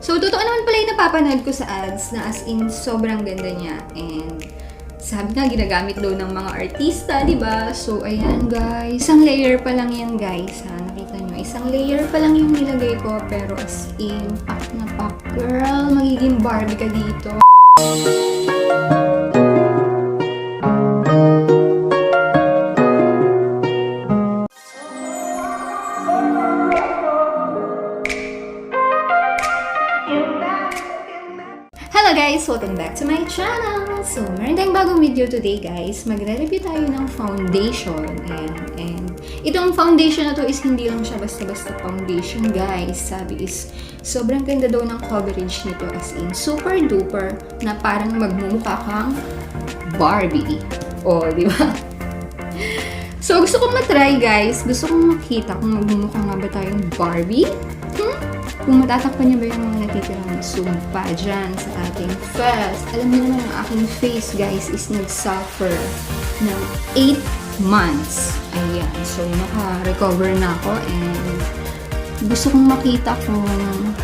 So, totoo naman pala yung napapanood ko sa ads na as in sobrang ganda niya. And sabi nga, ginagamit daw ng mga artista, di ba? So, ayan guys. Isang layer pa lang yan guys, ha? Nakita nyo. Isang layer pa lang yung nilagay ko. Pero as in, pack na pack. Girl, magiging Barbie ka dito. Hello guys! Welcome back to my channel! So, meron tayong bagong video today guys. Magre-review tayo ng foundation. And itong foundation na to is hindi lang siya basta-basta foundation guys. Sabi is, sobrang ganda daw ng coverage nito as in super duper na parang magmumukha kang Barbie. O, di ba? So, gusto kong matry guys. Gusto kong makita kung magmumukha nga ba tayong Barbie. Kung matatakpan niya ba yung mga natitirang sumpa dyan sa ating face. Alam niyo naman ang aking face, guys, is nag-suffer ng 8 months. Ayan. So, naka-recover na ako and gusto kong makita kung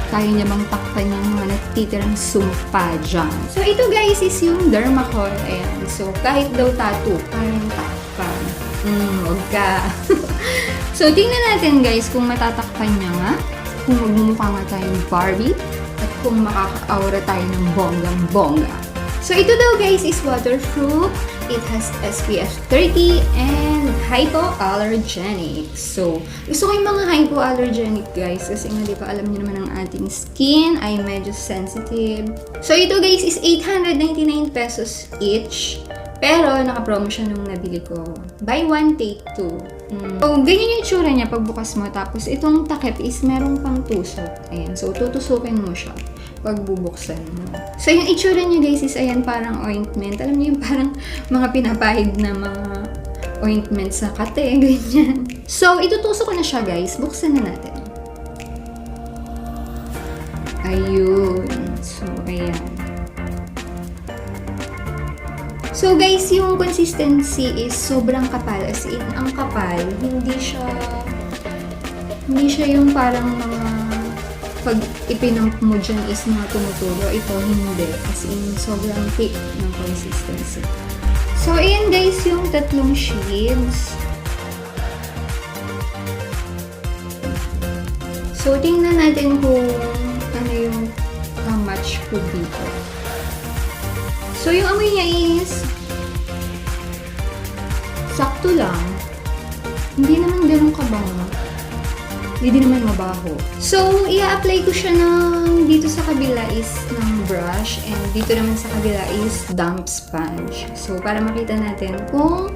kaya niya bang takpan yung mga natitirang sumpa dyan. So, ito guys is yung Dermacol. Ayan. So, kahit daw tattoo, kayang takpan. Huwag ka. So, tingnan natin guys kung matatakpan niya nga. Kung magmumukha nga tayong Barbie at kung makaka-aura tayo ng bonggang-bongga. So, ito daw guys is waterproof. It has SPF 30 and hypoallergenic. So, gusto ko yung mga hypoallergenic guys kasi nga di pa alam niyo naman ang ating skin ay medyo sensitive. So, ito guys is 899 pesos each. Pero, naka-promo siya nung nabili ko. Buy one, take two. So, ganyan yung tsura niya pagbukas mo. Tapos, itong takip is merong pang tusok. Ayan. So, tutusukin mo siya pag bubuksan mo. So, yung itsura niya guys is, ayan, parang ointment. Alam niyo yung parang mga pinapahid na mga ointment sa kate. Ganyan. So, itutusok ko na siya guys. Buksan na natin. Ayun. So, ayan. So guys, yung consistency is sobrang kapal. As in, ang kapal, hindi siya yung parang mga pag ipinamp mo dyan is mga tumutulo. Ito, hindi. As in, sobrang thick ng consistency. So, ayan guys, yung tatlong shades. So, tingnan natin kung ano yung match ko dito. So, yung amoy niya is sakto lang. Hindi naman ganun kabango. Hindi din naman mabaho. So, i-apply ko siya ng dito sa kabila is ng brush and dito naman sa kabila is damp sponge. So, para makita natin kung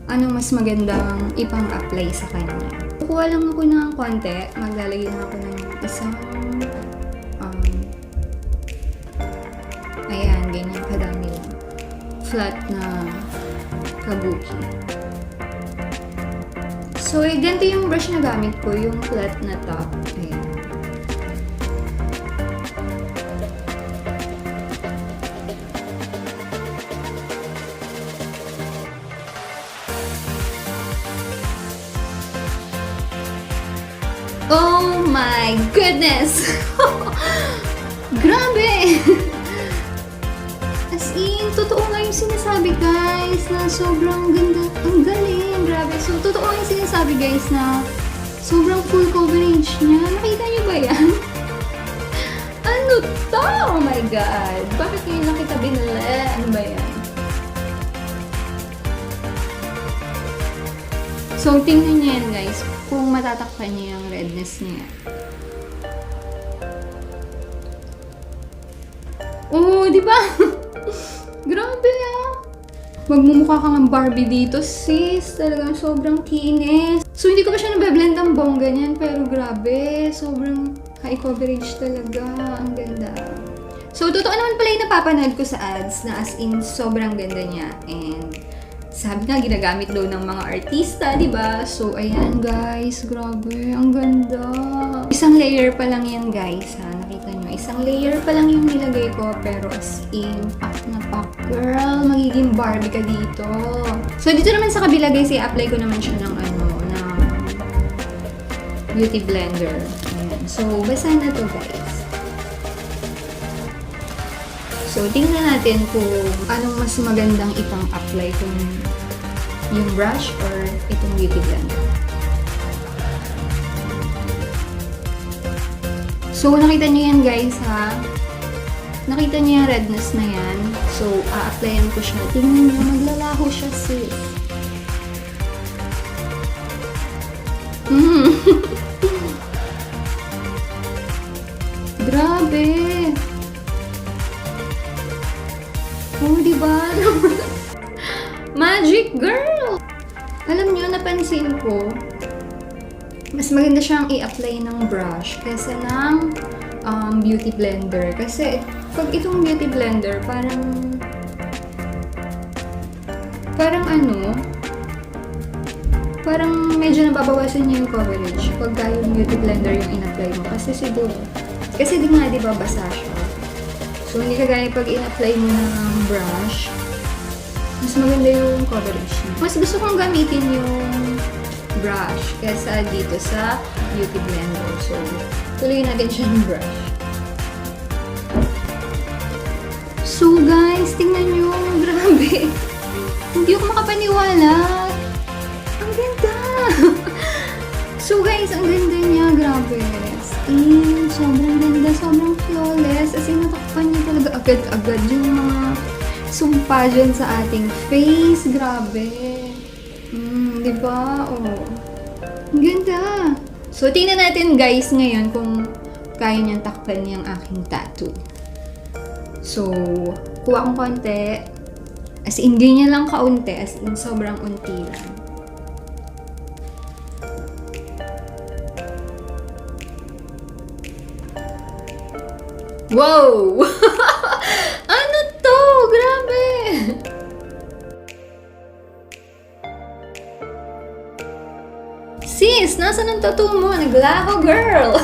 anong mas magandang ipang-apply sa kanya. Kukuha lang ako ng konti. Maglalagay lang ako ng isang ayan, ganyan kadami lang. Flat na kabuki. So, ganito yung brush na gamit ko, yung flat na top. Ayan. Oh my goodness! Grabe! As in, totoo nga yung sinasabi guys na sobrang ganda. Ang galing, grabe. So, totoo yung sinasabi guys na sobrang full coverage niya. Nakita niyo ba yan? Ano to? Oh my God! Bakit ngayon lang kita binili? Ano ba yan? So, tingnan niyo yan guys kung matatakpan niya yung redness niya. Oh, di ba? Grabe ah! Magmumukha ka ng Barbie dito, sis. Talagang sobrang kinis. So, hindi ko pa siya nabe-blend ang bongga niyan. Pero grabe, sobrang high coverage talaga. Ang ganda. So, totoo naman pala yung napapanood ko sa ads na as in sobrang ganda niya. And sabi nga, ginagamit daw ng mga artista, di ba? So, ayan guys. Grabe, ang ganda. Isang layer pa lang yan guys, ha? Nakita nyo. Isang layer pa lang yung nilagay ko. Pero as in, pack na pack. Girl, magiging Barbie ka dito. So, dito naman sa kabila guys, i-apply ko naman siya ng beauty blender. Ayan. So, basa na to guys. So, tingnan natin kung anong mas magandang ipang-apply, kung yung brush or itong beauty blender. So, nakita niyo yan guys ha. Nakita niyo yung redness na yan. So, a-applyan ko siya. Tingnan niyo, maglalaho siya sis. Grabe! Oh, diba? Magic girl! Alam niyo, napansin ko, mas maganda siyang i-apply ng brush kaysa ng beauty blender. Kasi, pag itong beauty blender, parang medyo nababawasan niya yung coverage pagka yung beauty blender yung in-apply mo. Kasi di nga, di ba, basa siya. So, hindi kagaya pag in-apply mo ng brush, mas maganda yung coverage niya. Mas gusto kong gamitin yung brush kaysa dito sa beauty blender. So, tuloy natin siya ng brush. So, guys, tingnan nyo. Grabe. Hindi ako makapaniwala. Ang ganda. So, guys, ang ganda niya. Grabe. Sobrang ganda. Sobrang flawless. As in, natakpan niya talaga agad-agad yung mga sumpa dyan sa ating face. Grabe. Diba? Oh. Ang ganda. So, tingnan natin guys ngayon kung kaya niyang takpan yung aking tattoo. So, kuha kong konti. As in, ganyan lang kaunti. As in, sobrang unti lang. Wow! Ano to? Grabe! Sis, nasa ng tattoo mo? Naglaho, girl!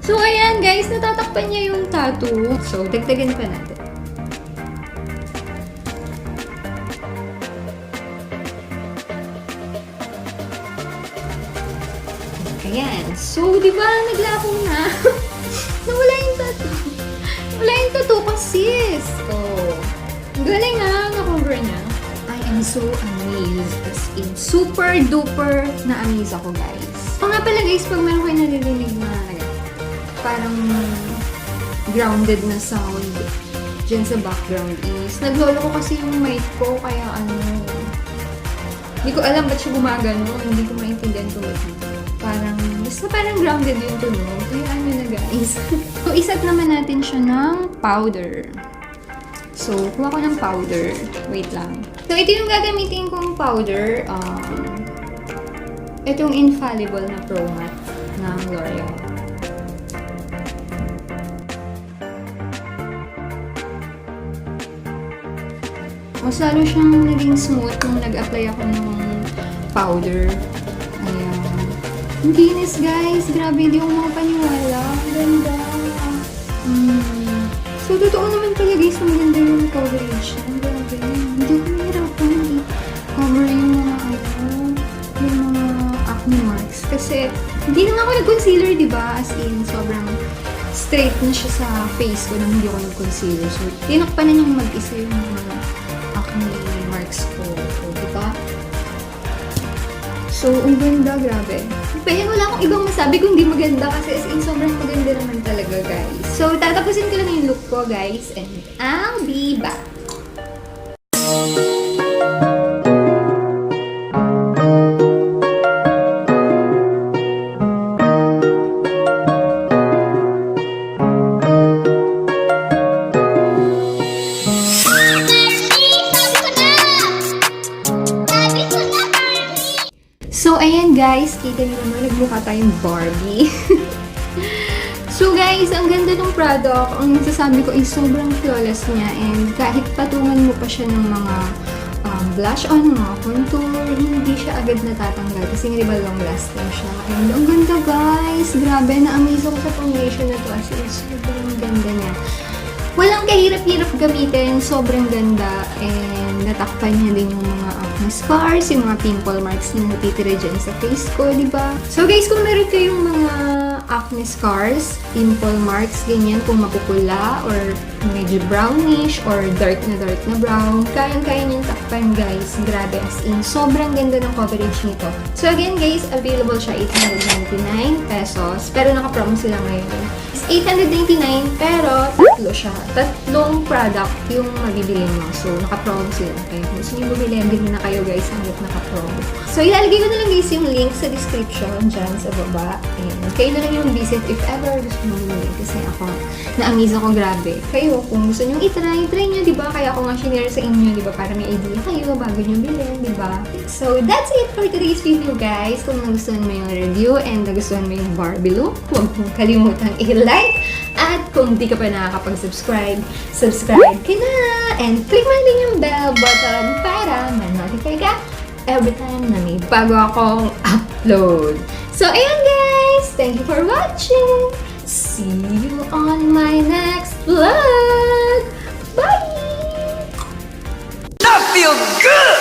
So, ayan guys, natatakpan niya yung tattoo. So, dagdagan pa natin. Ayan. So, di ba, naglaho na? Nawala yung tattoo. Nawala yung tattoo ko, sis. Oh. Galing ha, na-cover niya. I am so amazed. As in, super duper na-amaze ako, guys. O nga pala, guys, pag meron kayo naririnig na parang grounded na sound dyan sa background is naglolo ko kasi yung mic ko, kaya hindi ko alam ba't siya gumagano, hindi ko maintindihan kung basta parang grounded yung tunog, kaya na guys. So, iset naman natin siya ng powder. So, kuha ko ng powder. Wait lang. So, ito yung gagamitin kong powder. Ito yung Infallible na Pro Matte ng L'Oreal. Mas lalo siyang naging smooth nung nag-apply ako ng powder. Ayan. Ang kinis, guys. Grabe, hindi ko makapaniwala. Ang ganda. So, totoo naman pala, guys, na maganda yung coverage. Ang grabe. Hindi ko mahirapan i-cover yung mga acne marks. Kasi, hindi naman ako nag-concealer, diba? As in, sobrang straight na siya sa face ko nang hindi ako nag-concealer. So, tinakpan na niyang mag-isa yung mga acne marks ko. So, diba? So, ang ganda, grabe. Pero wala akong ibang masabi kung di maganda kasi as in, sobrang maganda naman talaga, guys. So, tatapusin ko lang yung look ko, guys, and I'll be back. So, ayan guys, kita niyo naman, nagmukha tayong Barbie. So guys, ang ganda ng product. Ang nasasabi ko is sobrang flawless niya, and kahit patungan mo pa siya ng mga blush on, mga contour, hindi siya agad natatanggal kasi nga diba long lasting siya. And ang ganda guys, grabe, na-amaze ako sa foundation na to as in, sobrang ganda niya. Walang kahirap-hirap gamitin, sobrang ganda, and natakpan niya din yung mga acne scars, yung mga pimple marks na natitira dyan sa face ko, diba? So guys, kung meron kayong mga acne scars, pimple marks, ganyan, kung mapupula or medyo brownish or dark na brown, kayang-kaya niyong takpan guys. Grabe, as in, sobrang ganda ng coverage nito. So again guys, available siya 899 pesos, pero naka-promo sila ngayon. It's 899 pero tatlo siya. Tatlong product yung mabibili mo. So naka-promo sila. Kaya kung gusto niyo bumili, bili na kayo guys hanggat naka-promo. So ilalagay ko na lang guys yung link sa description dyan sa baba. And kayo na lang yung visit if ever gusto mo bumili. Kasi ako, na-amaze ako, grabe. Kayo, kung gusto nyo try nyo, diba? Kaya ako nga shinare sa inyo, diba? Para may idea kayo bago nyo bilhin, diba? So, that's it for today's video, guys. Kung nagustuhan mo yung review and nagustuhan mo yung Barbie look, huwag mong kalimutang i-like. At kung di ka pa nakakapag-subscribe, subscribe ka na! And click mo din yung bell button para ma-notify ka every time na may bago akong upload. So, ayan guys! Thank you for watching! See you on my next vlog! Bye! I feel good!